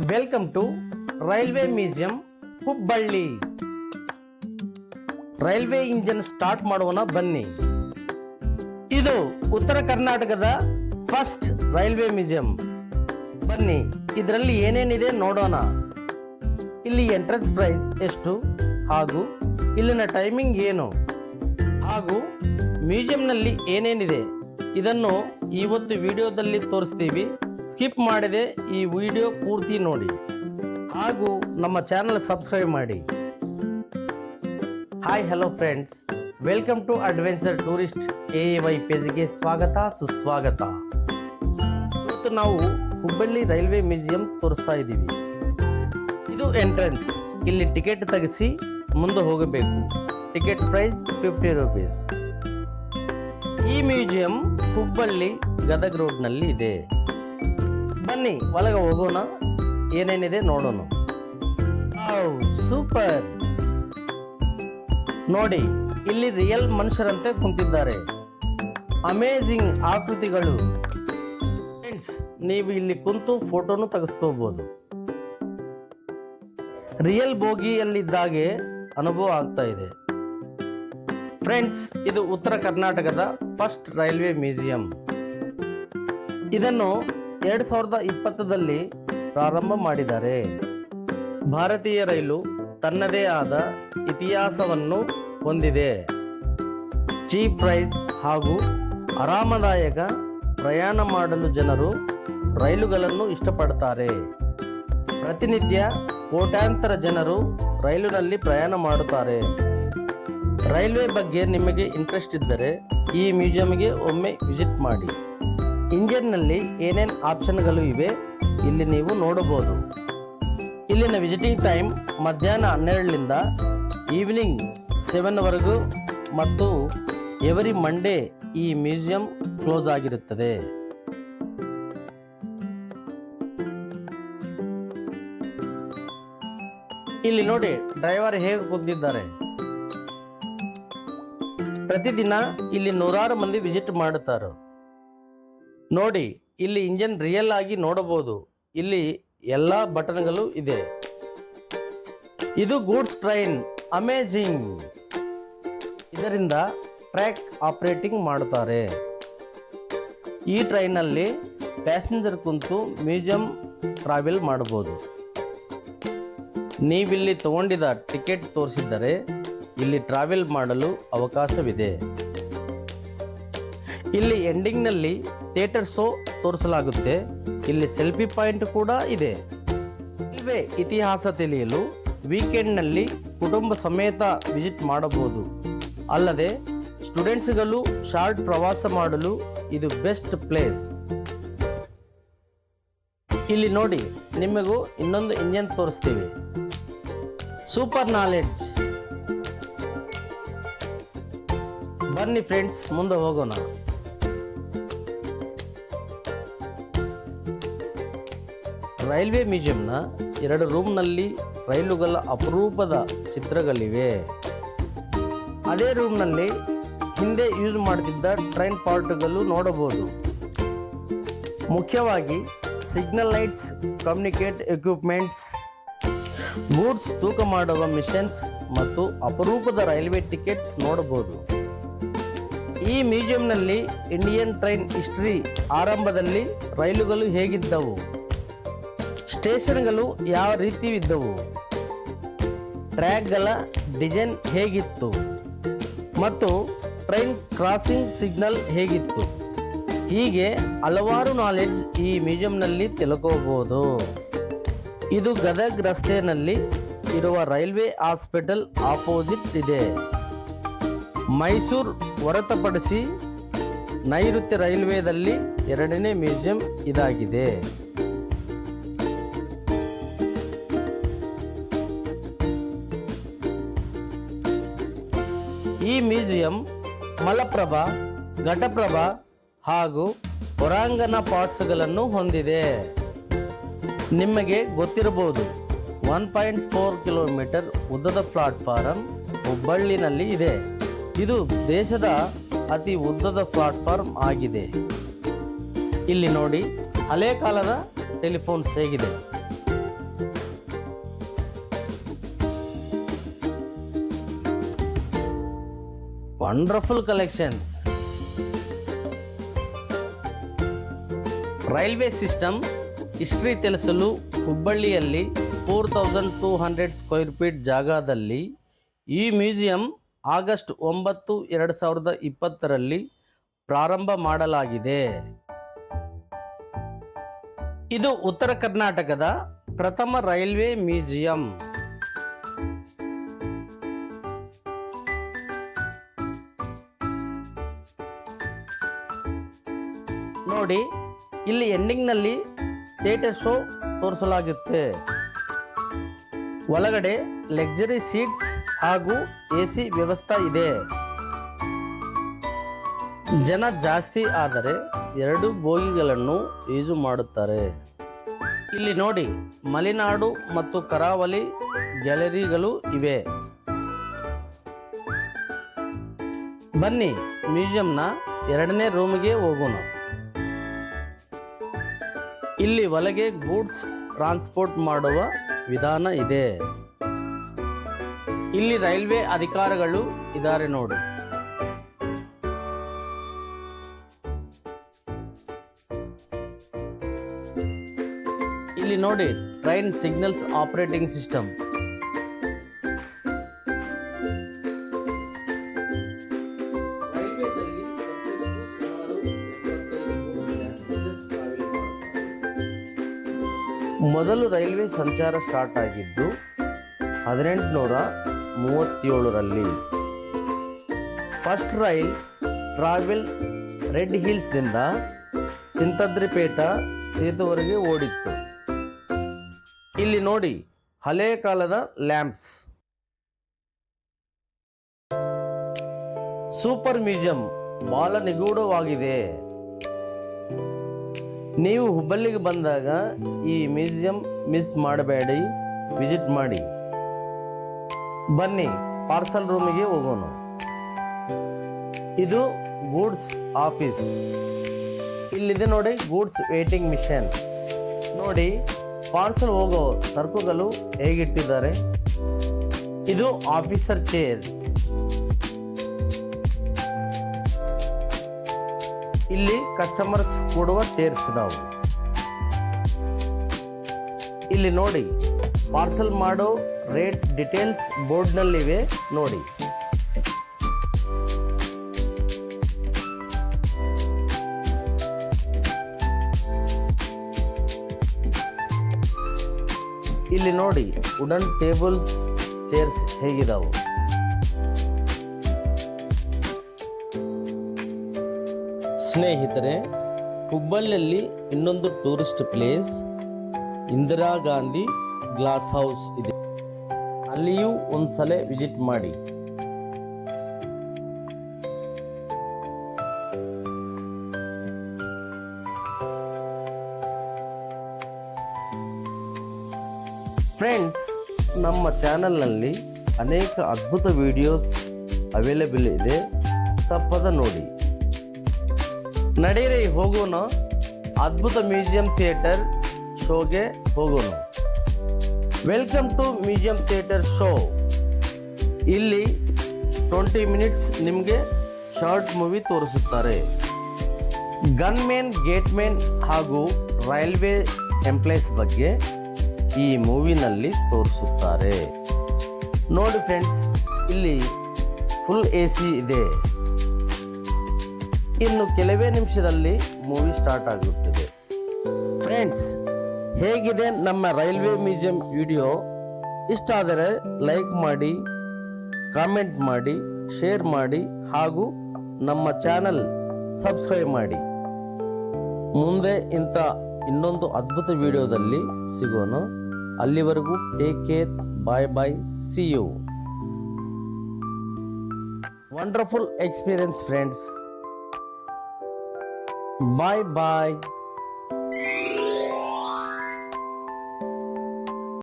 Welcome to railway museum Hubballi. Railway engine start ಮಾಡೋಣ ಬನ್ನಿ. ಇದು ಉತ್ತರ ಕರ್ನಾಟಕದ ಫಸ್ಟ್ ರೈಲ್ವೆ ಮ್ಯೂಸಿಯಂ. ಬನ್ನಿ, ಇದರಲ್ಲಿ ಏನೇನಿದೆ ನೋಡೋಣ. ಇಲ್ಲಿ ಎಂಟ್ರೆನ್ಸ್ ಪ್ರೈಸ್ ಎಷ್ಟು ಹಾಗೂ ಇಲ್ಲಿನ ಟೈಮಿಂಗ್ ಏನು ಹಾಗೂ ಮ್ಯೂಸಿಯಂನಲ್ಲಿ ಏನೇನಿದೆ ಇದನ್ನು ಇವತ್ತು ವಿಡಿಯೋದಲ್ಲಿ ತೋರಿಸ್ತೀವಿ. ಸ್ಕಿಪ್ ಮಾಡದೆ ಈ ವಿಡಿಯೋ ಪೂರ್ತಿ ನೋಡಿ ಹಾಗೂ ನಮ್ಮ ಚಾನಲ್ ಸಬ್ಸ್ಕ್ರೈಬ್ ಮಾಡಿ. Hi hello friends, welcome to adventure tourist AAY ಪೇಜ್ಗೆ ಸ್ವಾಗತ ಸುಸ್ವಾಗತ. ಇವತ್ತು ನಾವು ಹುಬ್ಬಳ್ಳಿ ರೈಲ್ವೆ ಮ್ಯೂಸಿಯಂ ತೋರಿಸ್ತಾ ಇದ್ದೀವಿ. ಇದು ಎಂಟ್ರೆನ್ಸ್. ಇಲ್ಲಿ ಟಿಕೆಟ್ ತೆಗೆಸಿ ಮುಂದೆ ಹೋಗಬೇಕು. Ticket price 50 rupees. ಈ ಮ್ಯೂಸಿಯಂ ಹುಬ್ಬಳ್ಳಿ ಗದಗ್ ರೋಡ್ನಲ್ಲಿ ಇದೆ. ಬನ್ನಿ ಒಳಗೆ ಹೋಗೋಣ, ಏನೇನಿದೆ ನೋಡೋಣ. ಸೂಪರ್ ನೋಡಿ, ಇಲ್ಲಿ ರಿಯಲ್ ಮನುಷ್ಯರಂತೆ ಕುಂತಿದ್ದಾರೆ. ಅಮೇಜಿಂಗ್ ಆಕೃತಿಗಳು. ಫ್ರೆಂಡ್ಸ್, ನೀವು ಇಲ್ಲಿ ಕುಂತು ಫೋಟೋನು ತೆಗೆಸ್ಕೋಬಹುದು. ರಿಯಲ್ ಬೋಗಿಯಲ್ಲಿದ್ದಾಗೆ ಅನುಭವ ಆಗ್ತಾ ಇದೆ. ಫ್ರೆಂಡ್ಸ್, ಇದು ಉತ್ತರ ಕರ್ನಾಟಕದ ಫಸ್ಟ್ ರೈಲ್ವೆ ಮ್ಯೂಸಿಯಂ. ಇದನ್ನು 2020ರಲ್ಲಿ ಪ್ರಾರಂಭ ಮಾಡಿದ್ದಾರೆ. ಭಾರತೀಯ ರೈಲು ತನ್ನದೇ ಆದ ಇತಿಹಾಸವನ್ನು ಹೊಂದಿದೆ. ಚೀಪ್ ಪ್ರೈಸ್ ಹಾಗೂ ಆರಾಮದಾಯಕ ಪ್ರಯಾಣ ಮಾಡಲು ಜನರು ರೈಲುಗಳನ್ನು ಇಷ್ಟಪಡುತ್ತಾರೆ. ಪ್ರತಿನಿತ್ಯ ಕೋಟ್ಯಾಂತರ ಜನರು ರೈಲಿನಲ್ಲಿ ಪ್ರಯಾಣ ಮಾಡುತ್ತಾರೆ. ರೈಲ್ವೆ ಬಗ್ಗೆ ನಿಮಗೆ ಇಂಟ್ರೆಸ್ಟ್ ಇದ್ದರೆ ಈ ಮ್ಯೂಸಿಯಂಗೆ ಒಮ್ಮೆ ವಿಸಿಟ್ ಮಾಡಿ. ಇಂಜಿನ್ನಲ್ಲಿ ಏನೇನು ಆಪ್ಷನ್ಗಳು ಇವೆ ಇಲ್ಲಿ ನೀವು ನೋಡಬಹುದು. ಇಲ್ಲಿನ ವಿಸಿಟಿಂಗ್ ಟೈಮ್ ಮಧ್ಯಾಹ್ನ 12ರಿಂದ ಈವ್ನಿಂಗ್ 7ವರೆಗೂ ಮತ್ತು ಎವರಿ ಮಂಡೇ ಈ ಮ್ಯೂಸಿಯಂ ಕ್ಲೋಸ್ ಆಗಿರುತ್ತದೆ. ಇಲ್ಲಿ ನೋಡಿ, ಡ್ರೈವರ್ ಹೇಗೆ ಕೂತಿದ್ದಾರೆ. ಪ್ರತಿದಿನ ಇಲ್ಲಿ 100 ಮಂದಿ ವಿಸಿಟ್ ಮಾಡುತ್ತಾರೆ. ನೋಡಿ, ಇಲ್ಲಿ ಇಂಜಿನ್ ರಿಯಲ್ ಆಗಿ ನೋಡಬಹುದು. ಇಲ್ಲಿ ಎಲ್ಲ ಬಟನ್ಗಳು ಇದೆ. ಇದು ಗೂಡ್ಸ್ ಟ್ರೈನ್. ಅಮೇಜಿಂಗ್. ಇದರಿಂದ ಟ್ರ್ಯಾಕ್ ಆಪರೇಟಿಂಗ್ ಮಾಡುತ್ತಾರೆ. ಈ ಟ್ರೈನಲ್ಲಿ ಪ್ಯಾಸೆಂಜರ್ ಕುಂತು ಮ್ಯೂಸಿಯಂ ಟ್ರಾವೆಲ್ ಮಾಡಬಹುದು. ನೀವಿಲ್ಲಿ ತಗೊಂಡಿದ್ದ ಟಿಕೆಟ್ ತೋರಿಸಿದ್ದರೆ ಇಲ್ಲಿ ಟ್ರಾವೆಲ್ ಮಾಡಲು ಅವಕಾಶವಿದೆ. ಇಲ್ಲಿ ಎಂಡಿಂಗ್ನಲ್ಲಿ ಥಿಯೇಟರ್ ಶೋ ತೋರಿಸಲಾಗುತ್ತೆ. ಇಲ್ಲಿ ಸೆಲ್ಫಿ ಪಾಯಿಂಟ್ ಕೂಡ ಇದೆ. ಇವೆ ಇತಿಹಾಸ ತಿಳಿಯಲು ವೀಕೆಂಡ್ನಲ್ಲಿ ಕುಟುಂಬ ಸಮೇತ ವಿಸಿಟ್ ಮಾಡಬಹುದು. ಅಲ್ಲದೆ ಸ್ಟೂಡೆಂಟ್ಸ್ಗಳು ಶಾರ್ಟ್ ಪ್ರವಾಸ ಮಾಡಲು ಇದು ಬೆಸ್ಟ್ ಪ್ಲೇಸ್. ಇಲ್ಲಿ ನೋಡಿ, ನಿಮಗೂ ಇನ್ನೊಂದು ಇಂಜಿನ್ ತೋರಿಸ್ತೀವಿ. Super knowledge. ಬನ್ನಿ ಫ್ರೆಂಡ್ಸ್, ಮುಂದೆ ಹೋಗೋಣ. ರೈಲ್ವೆ ಮ್ಯೂಸಿಯಂನ 2 ರೂಮ್ನಲ್ಲಿ ರೈಲುಗಳ ಅಪರೂಪದ ಚಿತ್ರಗಳಿವೆ. ಅದೇ ರೂಮ್ನಲ್ಲಿ ಹಿಂದೆ ಯೂಸ್ ಮಾಡುತ್ತಿದ್ದ ಟ್ರೈನ್ ಪಾರ್ಟ್ಗಳು ನೋಡಬಹುದು. ಮುಖ್ಯವಾಗಿ signal lights, communicate equipments, goods ತೂಕ ಮಾಡುವ ಮಿಷನ್ಸ್ ಮತ್ತು ಅಪರೂಪದ ರೈಲ್ವೆ ಟಿಕೆಟ್ಸ್ ನೋಡಬಹುದು. ಈ ಮ್ಯೂಸಿಯಂನಲ್ಲಿ ಇಂಡಿಯನ್ ಟ್ರೈನ್ ಹಿಸ್ಟರಿ, ಆರಂಭದಲ್ಲಿ ರೈಲುಗಳು ಹೇಗಿದ್ದವು, ಸ್ಟೇಷನ್ಗಳು ಯಾವ ರೀತಿ ಇದ್ದವು, ಟ್ರ್ಯಾಕ್ಗಳ ಡಿಸೈನ್ ಹೇಗಿತ್ತು ಮತ್ತು ಟ್ರೈನ್ ಕ್ರಾಸಿಂಗ್ ಸಿಗ್ನಲ್ ಹೇಗಿತ್ತು, ಹೀಗೆ ಹಲವಾರು ನಾಲೆಡ್ಜ್ ಈ ಮ್ಯೂಸಿಯಂನಲ್ಲಿ ತಿಳ್ಕೋಬಹುದು. ಇದು ಗದಗ್ ರಸ್ತೆಯಲ್ಲಿ ಇರುವ ರೈಲ್ವೆ ಹಾಸ್ಪಿಟಲ್ ಆಪೋಸಿಟ್ ಇದೆ. ಮೈಸೂರು ಹೊರತುಪಡಿಸಿ ನೈಋತ್ಯ ರೈಲ್ವೇದಲ್ಲಿ 2ನೇ ಮ್ಯೂಸಿಯಂ ಇದಾಗಿದೆ. ಈ ಮ್ಯೂಸಿಯಂ ಮಲಪ್ರಭಾ, ಘಟಪ್ರಭಾ ಹಾಗೂ ಹೊರಾಂಗಣ ಪಾರ್ಟ್ಸ್ಗಳನ್ನು ಹೊಂದಿದೆ. ನಿಮಗೆ ಗೊತ್ತಿರಬಹುದು, 1.4 ಕಿಲೋಮೀಟರ್ ಉದ್ದದ ಪ್ಲಾಟ್ಫಾರಂ ಹುಬ್ಬಳ್ಳಿನಲ್ಲಿ ಇದೆ. ಇದು ದೇಶದ ಅತಿ ಉದ್ದದ ಪ್ಲಾಟ್ಫಾರ್ಮ್ ಆಗಿದೆ. ಇಲ್ಲಿ ನೋಡಿ, ಹಳೆ ಕಾಲದ ಟೆಲಿಫೋನ್ಸ್ ಹೇಗಿದೆ. Wonderful collections. Railway system history ತಿಳಿಸಲು ಹುಬ್ಬಳ್ಳಿಯಲ್ಲಿ 4200 ಸ್ಕ್ವೇರ್ ಫೀಟ್ ಜಾಗದಲ್ಲಿ ಈ ಮ್ಯೂಸಿಯಂ ಆಗಸ್ಟ್ 9, 2020ರಲ್ಲಿ ಪ್ರಾರಂಭ ಮಾಡಲಾಗಿದೆ. ಇದು ಉತ್ತರ ಕರ್ನಾಟಕದ ಪ್ರಥಮ ರೈಲ್ವೆ ಮ್ಯೂಸಿಯಂ. ನೋಡಿ, ಇಲ್ಲಿ ಎಂಡಿಂಗ್ನಲ್ಲಿ ಥಿಯೇಟರ್ ಶೋ ತೋರಿಸಲಾಗುತ್ತೆ. ಒಳಗಡೆ ಲಕ್ಸುರಿ ಸೀಟ್ಸ್ ಹಾಗೂ AC ವ್ಯವಸ್ಥೆ ಇದೆ. ಜನ ಜಾಸ್ತಿ ಆದರೆ 2 ಬೋಗಿಗಳನ್ನು ಯೂಸ್ ಮಾಡುತ್ತಾರೆ. ಇಲ್ಲಿ ನೋಡಿ, ಮಲೆನಾಡು ಮತ್ತು ಕರಾವಳಿ ಗ್ಯಾಲರಿಗಳು ಇವೆ. ಬನ್ನಿ ಮ್ಯೂಸಿಯಂನ 2ನೇ ರೂಮಿಗೆ ಹೋಗೋಣ. ಇಲ್ಲಿ ಒಳಗೆ ಗೂಡ್ಸ್ ಟ್ರಾನ್ಸ್ಪೋರ್ಟ್ ಮಾಡುವ ವಿಧಾನ ಇದೆ. ಇಲ್ಲಿ ರೈಲ್ವೆ ಅಧಿಕಾರಿಗಳು ಇದ್ದಾರೆ ನೋಡಿ. ಇಲ್ಲಿ ನೋಡಿ, ಟ್ರೈನ್ ಸಿಗ್ನಲ್ಸ್ ಆಪರೇಟಿಂಗ್ ಸಿಸ್ಟಮ್. ಮೊದಲು ರೈಲ್ವೆ ಸಂಚಾರ ಸ್ಟಾರ್ಟ್ ಆಗಿದ್ದು 1837ರಲ್ಲಿ. ಫಸ್ಟ್ ರೈಲ್ ಟ್ರಾವೆಲ್ ರೆಡ್ ಹಿಲ್ಸ್ನಿಂದ ಚಿಂತಾದ್ರಿಪೇಟ ಸೇತುವರೆಗೆ ಓಡಿತ್ತು. ಇಲ್ಲಿ ನೋಡಿ, ಹಳೆಯ ಕಾಲದ ಲ್ಯಾಂಪ್ಸ್. ಸೂಪರ್ ಮ್ಯೂಸಿಯಂ ಬಹಳ ನಿಗೂಢವಾಗಿದೆ. ನೀವು ಹುಬ್ಬಳ್ಳಿಗೆ ಬಂದಾಗ ಈ ಮ್ಯೂಸಿಯಂ ಮಿಸ್ ಮಾಡಬೇಡಿ, ವಿಸಿಟ್ ಮಾಡಿ. ಬನ್ನಿ ಪಾರ್ಸಲ್ ರೂಮಿಗೆ ಹೋಗೋಣ. ಇದು ಗೂಡ್ಸ್ ಆಫೀಸ್. ಇಲ್ಲಿದೆ ನೋಡಿ, ಗೂಡ್ಸ್ ವೇಟಿಂಗ್ ಮಿಷನ್. ನೋಡಿ, ಪಾರ್ಸಲ್ ಹೋಗೋ ಸರಕುಗಳು ಹೇಗಿಟ್ಟಿದ್ದಾರೆ. ಇದು ಆಫೀಸರ್ ಚೇರ್. ಇಲ್ಲಿ ಕಸ್ಟಮರ್ಸ್ ಕೊಡುವ ಚೇರ್ಸ್ ಇದಾವೆ. ಇಲ್ಲಿ ನೋಡಿ, ಪಾರ್ಸಲ್ ಮಾಡೋ ರೇಟ್ ಡೀಟೇಲ್ಸ್ ಬೋರ್ಡ್ನಲ್ಲಿವೆ ನೋಡಿ. ಇಲ್ಲಿ ನೋಡಿ, ವುಡನ್ ಟೇಬಲ್ಸ್ ಚೇರ್ಸ್ ಹೇಗಿದಾವೆ. ಸ್ನೇಹಿತರೆ, ಹುಬ್ಬಳ್ಳಿಯಲ್ಲಿ ಇನ್ನೊಂದು tourist place Indira Gandhi glass house ಇದೆ. ಅಲ್ಲಿಯೂ ಒಂದ್ಸಲ ವಿಸಿಟ್ ಮಾಡಿ. ಫ್ರೆಂಡ್ಸ್, ನಮ್ಮ ಚಾನಲ್ನಲ್ಲಿ ಅನೇಕ ಅದ್ಭುತ ವಿಡಿಯೋಸ್ ಅವೈಲೇಬಲ್ ಇದೆ, ತಪ್ಪದ ನೋಡಿ. ನಡೀರಿ ಹೋಗೋಣ, ಅದ್ಭುತ ಮ್ಯೂಸಿಯಂ ಥಿಯೇಟರ್ ಶೋಗೆ ಹೋಗೋಣ. Welcome to museum theatre show. ಇಲ್ಲಿ 20 ಮಿನಿಟ್ಸ್ ನಿಮಗೆ ಶಾರ್ಟ್ ಮೂವಿ ತೋರಿಸುತ್ತಾರೆ. ಗನ್ಮೆನ್, ಗೇಟ್ಮೆನ್ ಹಾಗೂ ರೈಲ್ವೆ ಎಂಪ್ಲಾಯ್ಸ್ ಬಗ್ಗೆ ಈ ಮೂವಿನಲ್ಲಿ ತೋರಿಸುತ್ತಾರೆ. ನೋಡಿ ಫ್ರೆಂಡ್ಸ್, ಇಲ್ಲಿ ಫುಲ್ AC ಇದೆ. ಇನ್ನು ಕೆಲವೇ ನಿಮಿಷದಲ್ಲಿ ಮೂವಿ ಸ್ಟಾರ್ಟ್ ಆಗುತ್ತದೆ. ಫ್ರೆಂಡ್ಸ್, ಹೇಗಿದೆ ನಮ್ಮ ರೈಲ್ವೆ ಮ್ಯೂಸಿಯಂ ವಿಡಿಯೋ? ಇಷ್ಟ ಆದರೆ ಲೈಕ್ ಮಾಡಿ, ಕಾಮೆಂಟ್ ಮಾಡಿ, ಶೇರ್ ಮಾಡಿ ಹಾಗೂ ನಮ್ಮ ಚಾನಲ್ ಸಬ್ಸ್ಕ್ರೈಬ್ ಮಾಡಿ. ಮುಂದೆ ಇಂಥ ಇನ್ನೊಂದು ಅದ್ಭುತ ವಿಡಿಯೋದಲ್ಲಿ ಸಿಗೋಣ. ಅಲ್ಲಿವರೆಗೂ take care, bye bye, see you. Wonderful experience friends. Bye bye.